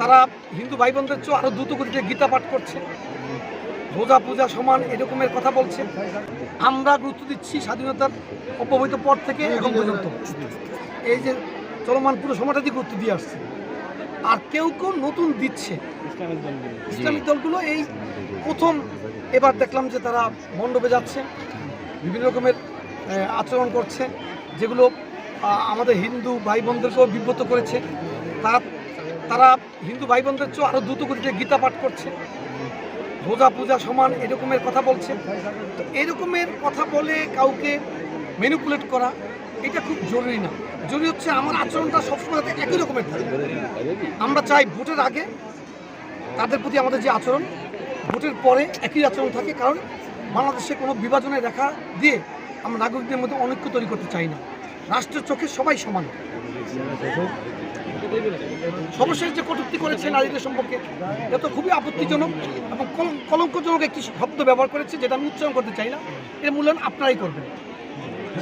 তারা হিন্দু ভাই বোনদের চেয়ে আরও দ্রুত গতিতে গীতা পাঠ করছে, রোজা পূজা সমান এরকমের কথা বলছে। আমরা গুরুত্ব দিচ্ছি স্বাধীনতার অব্যবহিত পর থেকে এখন পর্যন্ত এই যে চলমান পুরো সময়টাতে গুরুত্ব দিয়ে আসছে। আর কেউ কেউ নতুন দিচ্ছে, ইসলামিক দলগুলো এই প্রথম এবার দেখলাম যে তারা মণ্ডপে যাচ্ছে, বিভিন্ন রকমের আচরণ করছে, যেগুলো আমাদের হিন্দু ভাই বোনদেরকেও বিব্রত করেছে। তারা হিন্দু ভাই বোনদের চেয়ে আরও দ্রুত গতিতে গীতা পাঠ করছে, রোজা পূজা সমান এরকমের কথা বলছে। তো এরকমের কথা বলে কাউকে ম্যানিপুলেট করা এটা খুব জরুরি না। জরুরি হচ্ছে আমার আচরণটা সবসময় একই রকমের থাকে। আমরা চাই ভোটের আগে তাদের প্রতি আমাদের যে আচরণ, ভোটের পরে একই আচরণ থাকে। কারণ বাংলাদেশে কোনো বিভাজনের রেখা দিয়ে আমরা নাগরিকদের মধ্যে অনৈক্য তৈরি করতে চাই না। রাষ্ট্রের চোখে সবাই সমান। সর্বশেষ যে কটূক্তি করেছে নারীদের সম্পর্কে, এটা তো খুবই আপত্তিজনক এবং কলঙ্কজনক একটি শব্দ ব্যবহার করেছে, যেটা আমি উচ্চারণ করতে চাই না। এর মূল্যায়ন আপনারাই করবেন।